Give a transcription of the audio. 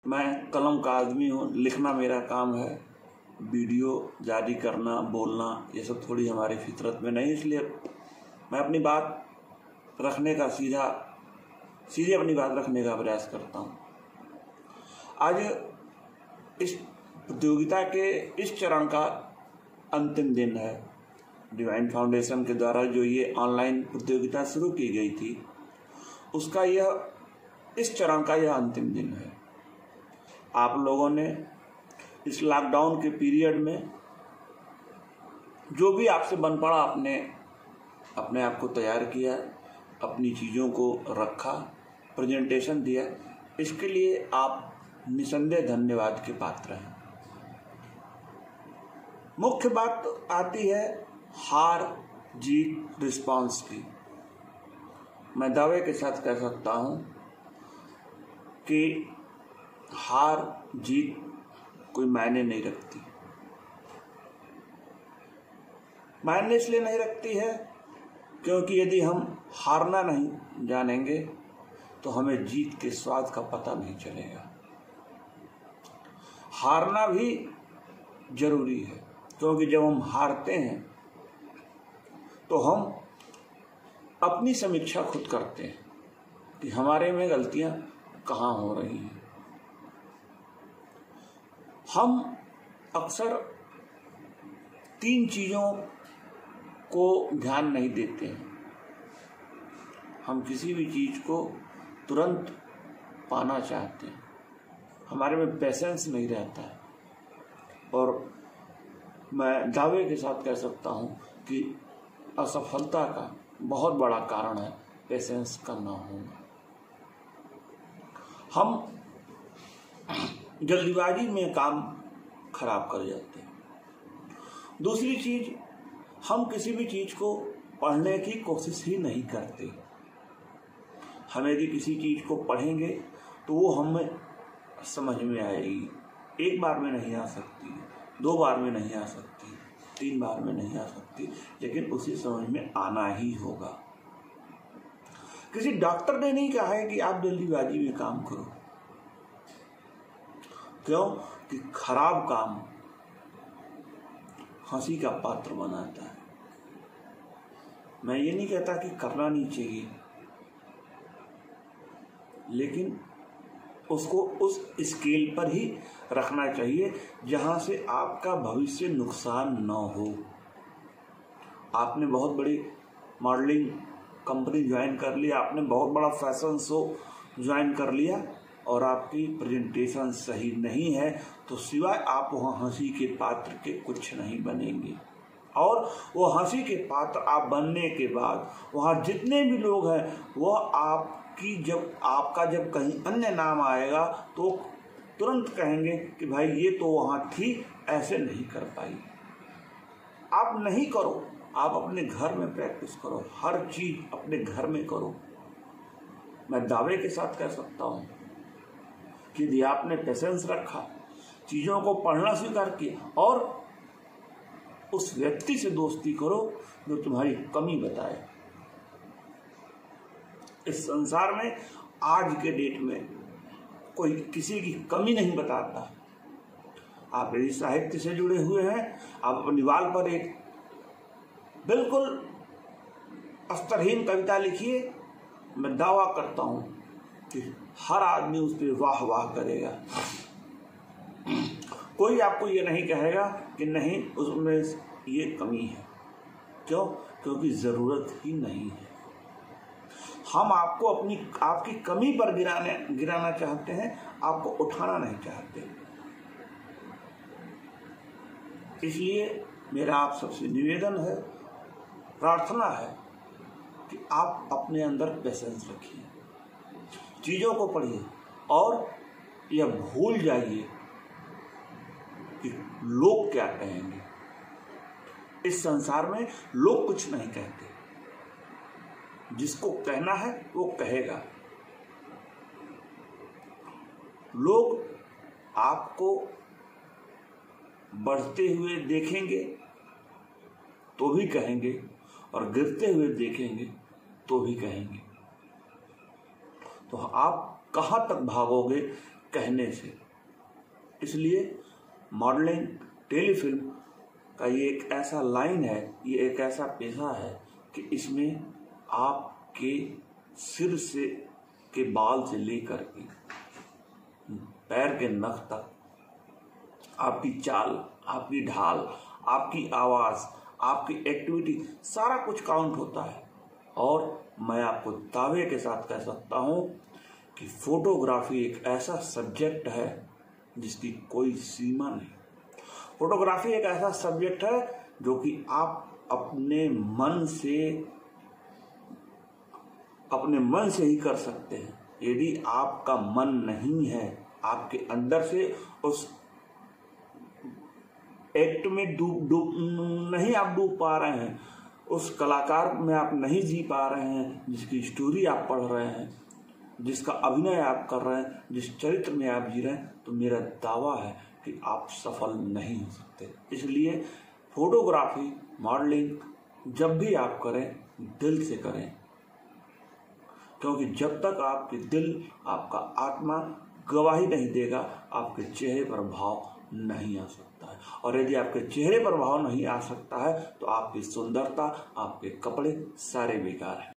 मैं कलम का आदमी हूँ, लिखना मेरा काम है, वीडियो जारी करना, बोलना ये सब थोड़ी हमारी फितरत में नहीं, इसलिए मैं अपनी बात रखने का सीधे अपनी बात रखने का प्रयास करता हूँ। आज इस प्रतियोगिता के इस चरण का अंतिम दिन है। डिवाइन फाउंडेशन के द्वारा जो ये ऑनलाइन प्रतियोगिता शुरू की गई थी, उसका इस चरण का यह अंतिम दिन है। आप लोगों ने इस लॉकडाउन के पीरियड में जो भी आपसे बन पड़ा, अपने आप को तैयार किया, अपनी चीज़ों को रखा, प्रेजेंटेशन दिया, इसके लिए आप निसंदेह धन्यवाद के पात्र हैं। मुख्य बात आती है हार जीत रिस्पांस की। मैं दावे के साथ कह सकता हूं कि हार जीत कोई मायने नहीं रखती। मायने इसलिए नहीं रखती है क्योंकि यदि हम हारना नहीं जानेंगे तो हमें जीत के स्वाद का पता नहीं चलेगा। हारना भी जरूरी है क्योंकि जब हम हारते हैं तो हम अपनी समीक्षा खुद करते हैं कि हमारे में गलतियां कहाँ हो रही हैं। हम अक्सर 3 चीज़ों को ध्यान नहीं देते हैं। हम किसी भी चीज़ को तुरंत पाना चाहते हैं, हमारे में पेशेंस नहीं रहता है। और मैं दावे के साथ कह सकता हूँ कि असफलता का बहुत बड़ा कारण है पेशेंस का ना होना। हम जल्दीबाजी में काम खराब कर जाते हैं। दूसरी चीज, हम किसी भी चीज को पढ़ने की कोशिश ही नहीं करते। हम यदि किसी चीज को पढ़ेंगे तो वो हमें समझ में आएगी। 1 बार में नहीं आ सकती, 2 बार में नहीं आ सकती, 3 बार में नहीं आ सकती, लेकिन उसे समझ में आना ही होगा। किसी डॉक्टर ने नहीं कहा है कि आप जल्दीबाजी में काम करो। क्यों? कि खराब काम हंसी का पात्र बनाता है। मैं ये नहीं कहता कि करना नहीं चाहिए, लेकिन उसको उस स्केल पर ही रखना चाहिए जहां से आपका भविष्य नुकसान न हो। आपने बहुत बड़ी मॉडलिंग कंपनी ज्वाइन कर लिया, आपने बहुत बड़ा फैशन शो ज्वाइन कर लिया और आपकी प्रेजेंटेशन सही नहीं है तो सिवाय आप वहाँ हंसी के पात्र के कुछ नहीं बनेंगे। और वो हंसी के पात्र आप बनने के बाद वहाँ जितने भी लोग हैं वो आपका जब कहीं अन्य नाम आएगा तो तुरंत कहेंगे कि भाई ये तो वहाँ थी, ऐसे नहीं कर पाई। आप नहीं करो, आप अपने घर में प्रैक्टिस करो, हर चीज अपने घर में करो। मैं दावे के साथ कह सकता हूँ कि यदि आपने पेशेंस रखा, चीजों को पढ़ना स्वीकार किया और उस व्यक्ति से दोस्ती करो जो तुम्हारी कमी बताए। इस संसार में आज के डेट में कोई किसी की कमी नहीं बताता। आप यदि साहित्य से जुड़े हुए हैं, आप अपनी वाल पर एक बिल्कुल अस्तरहीन कविता लिखिए, मैं दावा करता हूं कि हर आदमी उस पर वाह वाह करेगा। कोई आपको ये नहीं कहेगा कि नहीं उसमें ये कमी है। क्यों? क्योंकि जरूरत ही नहीं है। हम आपको आपकी कमी पर गिराना चाहते हैं, आपको उठाना नहीं चाहते। इसलिए मेरा आप सबसे निवेदन है, प्रार्थना है कि आप अपने अंदर पेशेंस रखिए, चीजों को पढ़िए और यह भूल जाइए कि लोग क्या कहेंगे। इस संसार में लोग कुछ नहीं कहते, जिसको कहना है वो कहेगा। लोग आपको बढ़ते हुए देखेंगे तो भी कहेंगे और गिरते हुए देखेंगे तो भी कहेंगे। तो आप कहां तक भागोगे, कहने से। इसलिए मॉडलिंग, टेलीफिल्म का ये एक ऐसा लाइन है, ये एक ऐसा पेशा है कि इसमें आपके सिर से के बाल से लेकर के पैर के नख तक आपकी चाल, आपकी ढाल, आपकी आवाज़, आपकी एक्टिविटी, सारा कुछ काउंट होता है। और मैं आपको दावे के साथ कह सकता हूँ कि फोटोग्राफी एक ऐसा सब्जेक्ट है जिसकी कोई सीमा नहीं। फोटोग्राफी एक ऐसा सब्जेक्ट है जो कि आप अपने मन से ही कर सकते हैं। यदि आपका मन नहीं है, आपके अंदर से उस एक्ट में नहीं आप डूब पा रहे हैं, उस कलाकार में आप नहीं जी पा रहे हैं, जिसकी स्टोरी आप पढ़ रहे हैं, जिसका अभिनय आप कर रहे हैं, जिस चरित्र में आप जी रहे हैं, तो मेरा दावा है कि आप सफल नहीं हो सकते। इसलिए फोटोग्राफी, मॉडलिंग जब भी आप करें, दिल से करें, क्योंकि जब तक आपके दिल, आपका आत्मा गवाही नहीं देगा, आपके चेहरे पर भाव नहीं आ सकता है। और यदि आपके चेहरे पर भाव नहीं आ सकता है तो आपकी सुंदरता, आपके कपड़े सारे बेकार हैं।